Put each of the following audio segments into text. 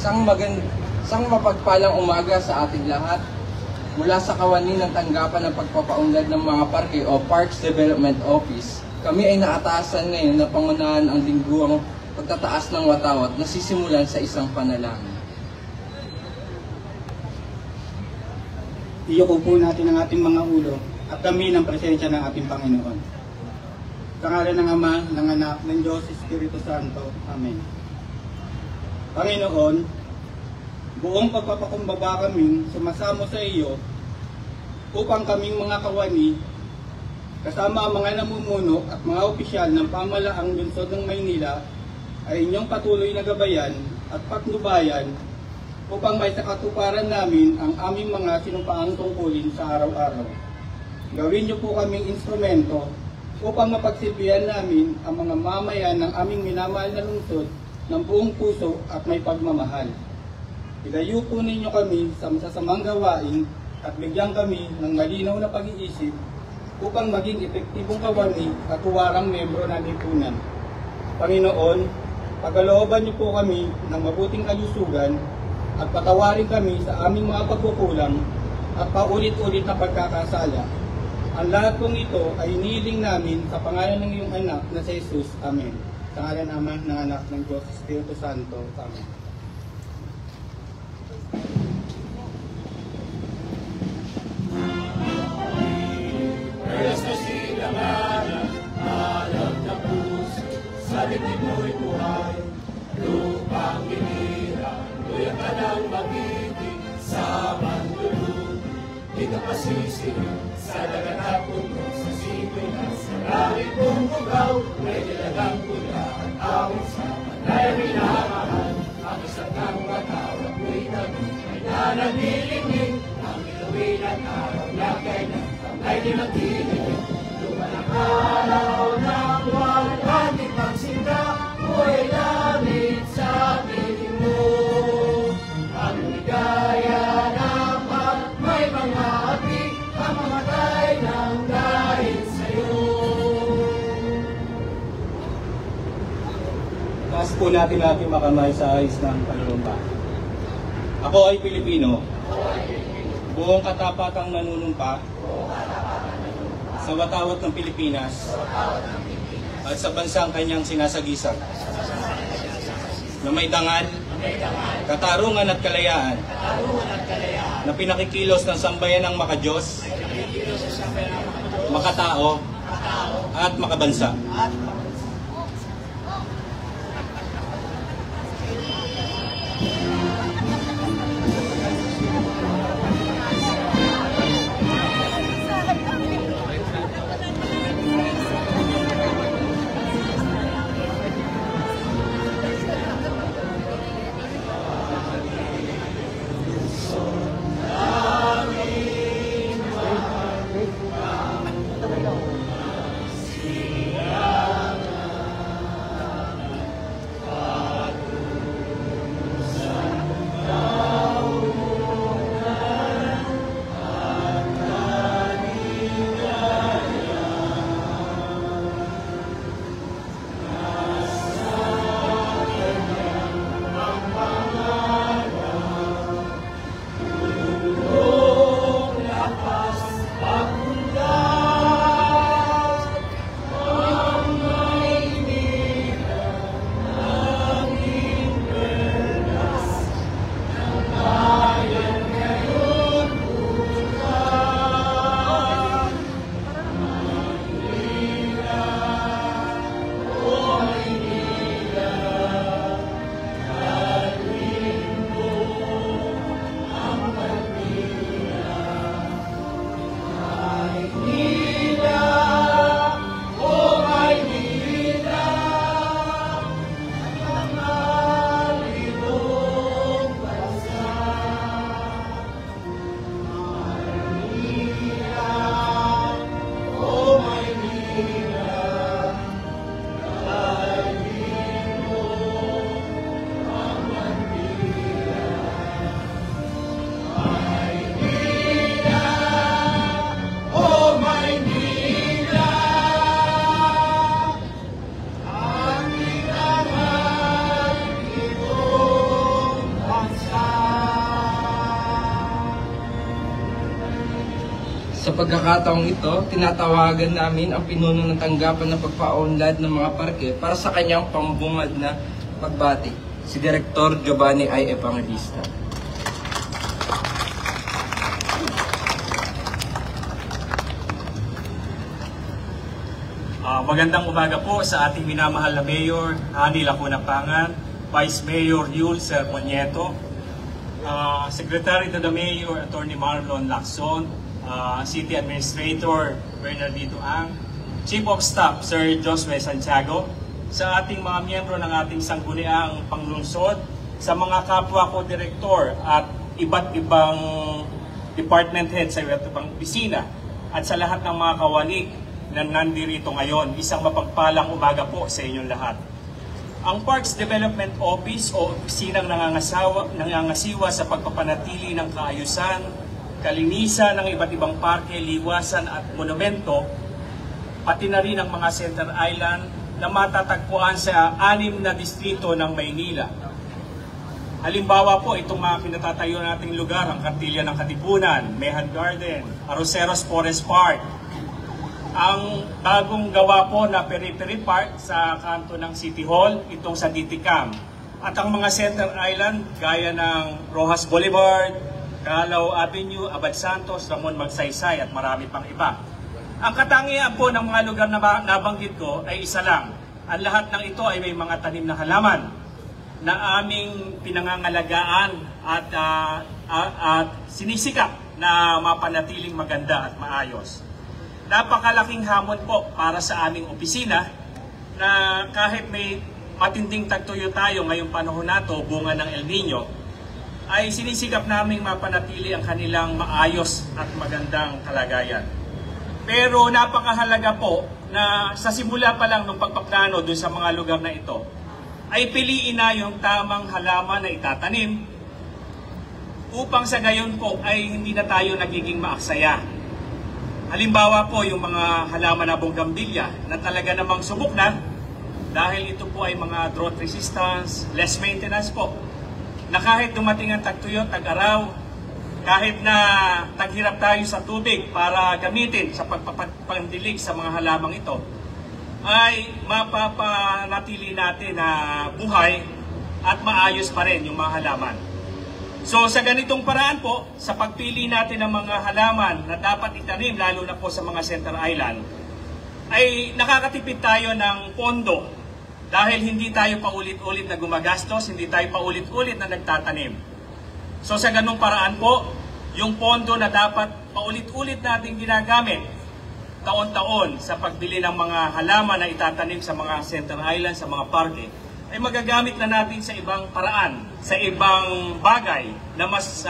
Isang mapagpalang umaga sa ating lahat. Mula sa kawani ng tanggapan ng pagpapaunlad ng mga parke o Parks Development Office, kami ay naatasan ngayon na pangunahan ang lingguang pagtataas ng watawat na sisimulan sa isang panalangin. Iyuko po natin ang ating mga ulo at kami ng presensya ng ating Panginoon. Sa ngalan ng Ama, ng Anak, ng Diyos, Espiritu Santo. Amen. Panginoon, buong pagpapakumbaba kaming sumasamo sa iyo upang kaming mga kawani, kasama ang mga namumuno at mga opisyal ng pamalaang lungsod ng Maynila, ay inyong patuloy na gabayan at patnubayan upang may sakatuparan namin ang aming mga sinumpaang tungkulin sa araw-araw. Gawin niyo po kaming instrumento upang mapagsilbihan namin ang mga mamayan ng aming minamahal na lungsod ng buong puso at may pagmamahal. Ilayo po ninyo kami sa masasamang gawain at bigyan kami ng malinaw na pag-iisip upang maging epektibong kawani at huwarang membro ng lipunan. Panginoon, pagalooban niyo po kami ng mabuting kalusugan at patawarin kami sa aming mga pagkukulang at paulit-ulit na pagkakasala. Ang lahat pong ito ay iniling namin sa pangalan ng iyong anak na si Jesus. Amen. Sa ngalan naman ng anak ng Diyos, Espiritu Santo. Amen. Sa silanganan, alam na puso, sa dibdib mo'y buhay, lupang binira, luya ka ng mag-ibig, sa mandulog, di ka pasisirin, sa dagat at puno, sa sipin at sa langit mong bugaw, may nilagang pula at awit sa panay minamahal, ang isang ng matawag mo'y tabi, ay nananilingin, ang ilawin at araw na kailan, ay di magdidilig, lumalang araw ng walang ipagsinda, buhay langit sa piling mo. Ang ligaya dapat may mga api, ang mamatay ng dahil sa'yo. Taas po natin ating makamay sa ayos ng panunumpa. Ako ay Pilipino. Buong katapatang nanunumpa sa watawat ng Pilipinas at sa bansang kanyang sinasagisag na may dangal, katarungan at kalayaan na pinakikilos ng sambayan ng makadiyos, makatao at makabansa. Siya pagkakataong ito, tinatawagan namin ang pinuno ng tanggapan ng pagpapaunlad ng mga parke para sa kanyang pambungad na pagbati, si Direktor Giovanni I. Evangelista. Magandang umaga po sa ating minamahal na Mayor, Hani Lacuna Pangan, Vice Mayor Yul Sermonieto, Secretary to the Mayor, Attorney Marlon Lacson, City Administrator Bernardino Ang, Chief of Staff Sir Josue Santiago, sa ating mga miyembro ng ating sangguniang panglungsod, sa mga kapwa ko direktor at iba't ibang department head sa iba't ibang opisina, at sa lahat ng mga kawani na nandirito ngayon, isang mapagpalang umaga po sa inyong lahat. Ang Parks Development Office o opisinang nangangasiwa sa pagpapanatili ng kaayusan, kalinisan ng iba't ibang parke, liwasan at monumento, pati na rin ang mga Center Island na matatagpuan sa 6 na distrito ng Maynila. Halimbawa po, itong mga kinatatayo nating lugar, ang Kartilya ng Katipunan, Mehan Garden, Arroceros Forest Park, ang bagong gawa po na Peri-Peri Park sa kanto ng City Hall, itong sa Diticam. At ang mga Center Island, gaya ng Rojas Boulevard, Calao Avenue, Abad Santos, Ramon Magsaysay at marami pang iba. Ang katangian po ng mga lugar na nabanggit ko ay isa lang. Ang lahat ng ito ay may mga tanim na halaman na aming pinangangalagaan at sinisikap na mapanatiling maganda at maayos. Napakalaking hamon po para sa aming opisina na kahit may matinding tagtuyo tayo ngayong panahon na to, bunga ng El Nino, ay sinisikap naming mapanatili ang kanilang maayos at magandang kalagayan. Pero napakahalaga po na sa simula pa lang ng pagpaplano dun sa mga lugar na ito, ay piliin na yung tamang halaman na itatanim upang sa gayon po ay hindi na tayo nagiging maaksaya. Halimbawa po yung mga halaman na bonggambilya na talaga namang subok na dahil ito po ay mga drought resistance, less maintenance po. Na kahit dumating ang tagtuyo, tag-araw, kahit na taghirap tayo sa tubig para gamitin sa pagpapandilig sa mga halamang ito, ay mapapanatili natin na buhay at maayos pa rin yung mga halaman. So sa ganitong paraan po, sa pagpili natin ng mga halaman na dapat itanim, lalo na po sa mga Center Island, ay nakakatipid tayo ng pondo dahil hindi tayo paulit-ulit na gumagastos, hindi tayo paulit-ulit na nagtatanim. So sa ganung paraan po, yung pondo na dapat paulit-ulit natin ginagamit taon-taon sa pagbili ng mga halaman na itatanim sa mga Center Island, sa mga parke, ay magagamit na natin sa ibang paraan, sa ibang bagay na mas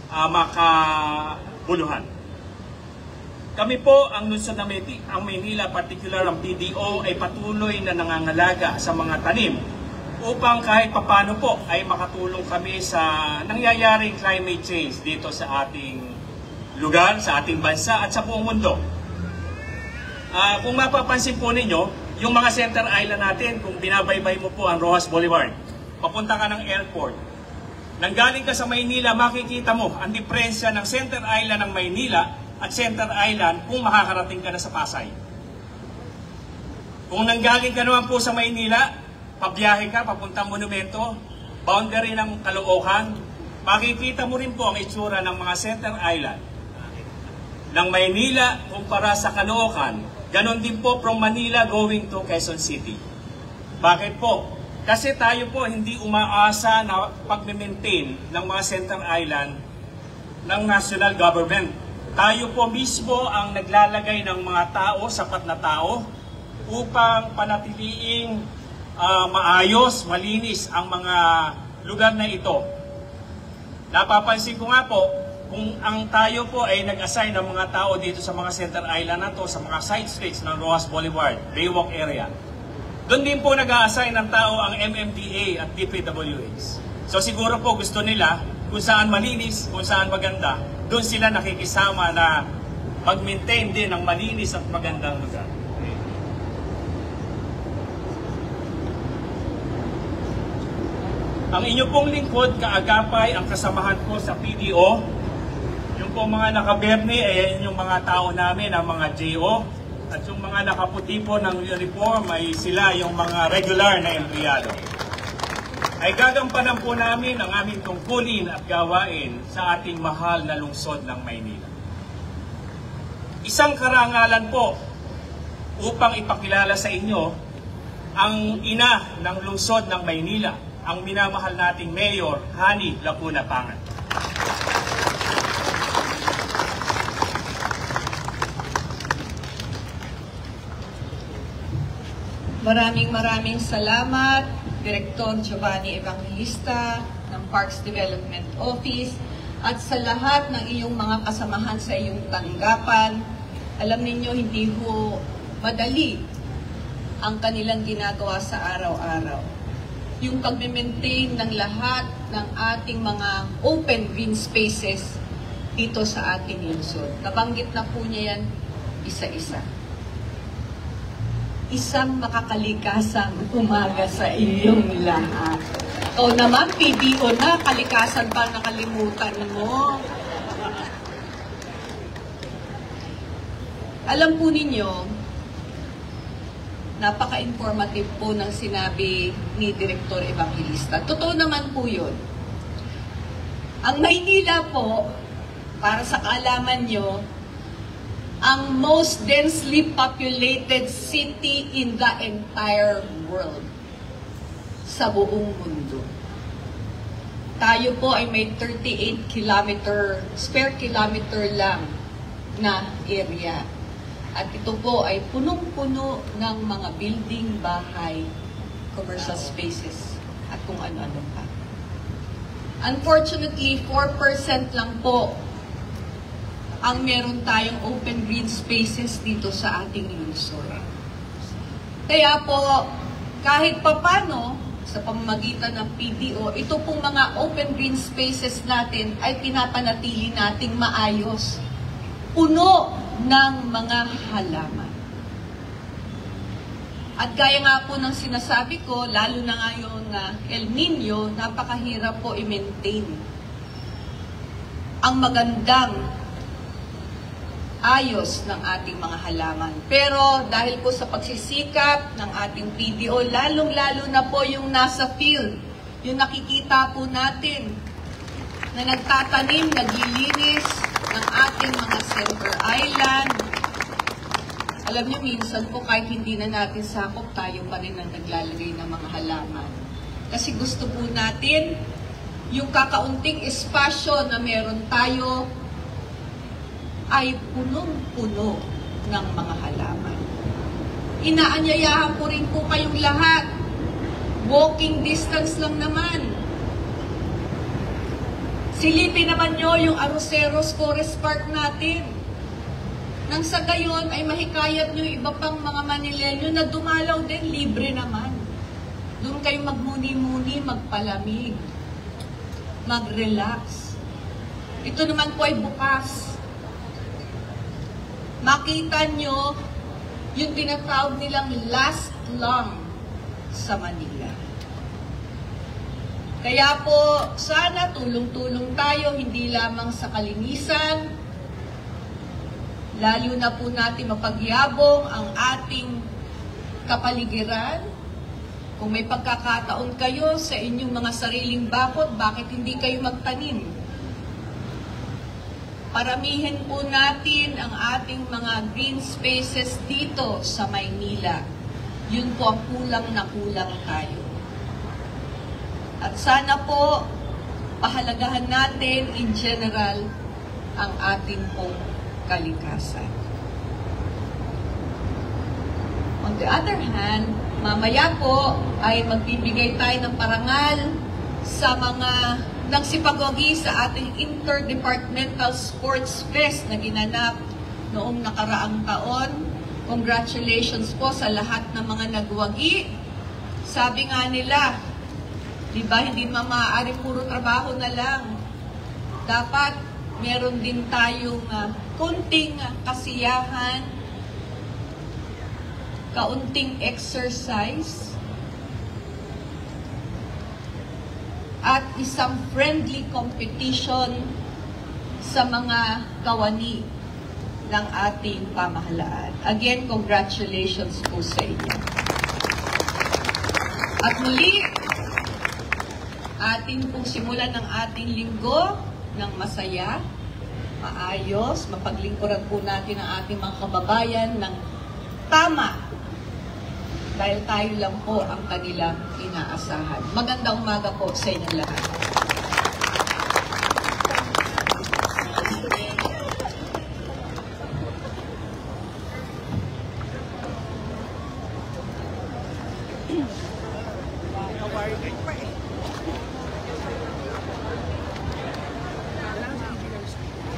makabuluhan. Kami po, ang lungsod ng Maynila, particular ang PDO, ay patuloy na nangangalaga sa mga tanim upang kahit papano po ay makatulong kami sa nangyayaring climate change dito sa ating lugar, sa ating bansa at sa buong mundo. Kung mapapansin po ninyo, yung mga Center Island natin, kung binabaybay mo po ang Rojas Boulevard, papunta ka ng airport, nanggaling ka sa Maynila, makikita mo ang diferensya ng Center Island ng Maynila at Center Island kung makakarating ka na sa Pasay. Kung nanggaling ka naman po sa Maynila, pabiyahe ka, papuntang monumento, boundary ng Caloocan, makikita mo rin po ang itsura ng mga Center Island ng Maynila kumpara sa Caloocan. Ganon din po from Manila going to Quezon City. Bakit po? Kasi tayo po hindi umaasa na pag-maintain ng mga Center Island ng national government. Tayo po mismo ang naglalagay ng mga tao, sapat na tao, upang panatiliing maayos, malinis ang mga lugar na ito. Napapansin ko nga po, kung ang tayo po ay nag-assign ng mga tao dito sa mga Center Island na to, sa mga side streets ng Rojas Boulevard, Baywalk area, doon din po nag-a-assign ng tao ang MMDA at DPWH. So siguro po gusto nila kung saan malinis, kung saan maganda, doon sila nakikisama na mag-maintain din ng malinis at magandang lugar. Ang inyo pong lingkod, kaagapay, ang kasamahan ko sa PDO, yung Yung po mga nakaberne, ayan yung mga tao namin, ang mga JO. At yung mga nakaputi po ng uniform, ay sila yung mga regular na empleyado. Ay gagampanan po namin ang aming tungkulin at gawain sa ating mahal na lungsod ng Maynila. Isang karangalan po upang ipakilala sa inyo ang ina ng lungsod ng Maynila, ang minamahal nating Mayor Hani Lacuna Pangan. Maraming salamat, Direktor Giovanni Evangelista ng Parks Development Office at sa lahat ng iyong mga kasamahan sa iyong tanggapan. Alam ninyo, hindi ho madali ang kanilang ginagawa sa araw-araw. Yung pag-maintain ng lahat ng ating mga open green spaces dito sa ating lungsod. Nabanggit na po niya yan isa-isa. Isang makakalikasang umaga sa inyong lahat. O naman, PBO na, kalikasan pa nakalimutan mo. Alam po ninyo, napaka-informative po ng sinabi ni Direktor Evangelista. Totoo naman po yun. Ang Maynila po, para sa kaalaman nyo, ang most densely populated city in the entire world sa buong mundo. Tayo po ay may 38 square kilometer lang na area. At ito po ay punong-puno ng mga building, bahay, commercial spaces, at kung ano-ano pa. Unfortunately, 4% lang po ang meron tayong open green spaces dito sa ating lungsod. Kaya po, kahit papano, sa pamamagitan ng PDO, ito pong mga open green spaces natin ay pinapanatili nating maayos. Puno ng mga halaman. At gaya nga po ng sinasabi ko, lalo na ngayon El Nino, napakahirap po i-maintain ang magandang ayos ng ating mga halaman. Pero dahil po sa pagsisikap ng ating PDO, lalong-lalo na po yung nasa field, yung nakikita po natin na nagtatanim, naglilinis ng ating mga center island. Alam niyo, minsan po kahit hindi na natin sakop, tayo pa rin ang naglalagay ng mga halaman. Kasi gusto po natin yung kakaunting espasyo na meron tayo ay punong-puno ng mga halaman. Inaanyayahan ko rin po kayong lahat. Walking distance lang naman. Silipin naman nyo yung Arroceros Forest Park natin. Nang sa gayon ay mahikayat nyo iba pang mga Manileño na dumalaw din, libre naman. Doon kayo magmuni-muni, magpalamig, mag-relax. Ito naman po ay bukas. Makita nyo yung tinatawag nilang last long sa Manila. Kaya po, sana tulong-tulong tayo, hindi lamang sa kalinisan, lalo na po natin mapagyabong ang ating kapaligiran. Kung may pagkakataon kayo sa inyong mga sariling bakod, bakit hindi kayo magtanim? Paramihin po natin ang ating mga green spaces dito sa Maynila. Yun po ang kulang na kulang tayo. At sana po, pahalagahan natin in general ang ating pong kalikasan. On the other hand, mamaya po ay magbibigay tayo ng parangal sa mga nagsipagogi sa ating Interdepartmental Sports Fest na ginanap noong nakaraang taon. Congratulations po sa lahat ng mga nagwagi. Sabi nga nila, di ba, hindi maaari puro trabaho na lang. Dapat meron din tayong kunting kasiyahan, kaunting exercise, at isang friendly competition sa mga kawani ng ating pamahalaan. Again, congratulations po sa inyo. At muli, atin pong simulan ng ating linggo ng masaya, maayos, mapaglingkuran po natin ang ating mga kababayan ng tama dahil tayo lang po ang kanilang inaasahan. Magandang umaga po sa inyong lahat.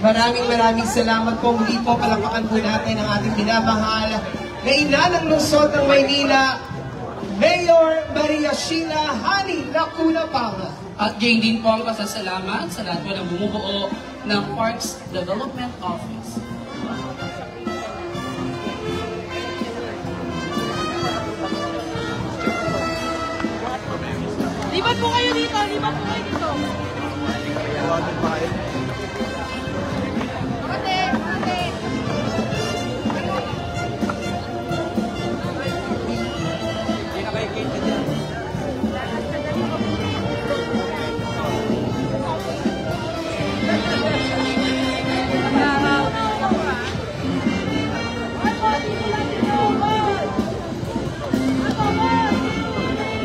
Maraming salamat po. Muli po, palakpakan po natin ang ating minamahal na ina ng lungsod ng Maynila, Mayor Maria Sheila Hani Lacuna Pangan. At gayon din po ang pasasalamat sa lahat po ng bumubuo ng Parks Development Office. Lipat po kayo dito! Lipat po kayo dito!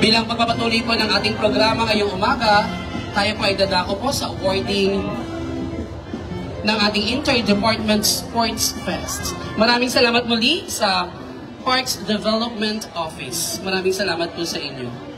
Bilang pagpapatuloy po ng ating programa ngayong umaga, tayo po ay dadako po sa awarding ng ating Inter-Department Sports Fest. Maraming salamat muli sa Parks Development Office. Maraming salamat po sa inyo.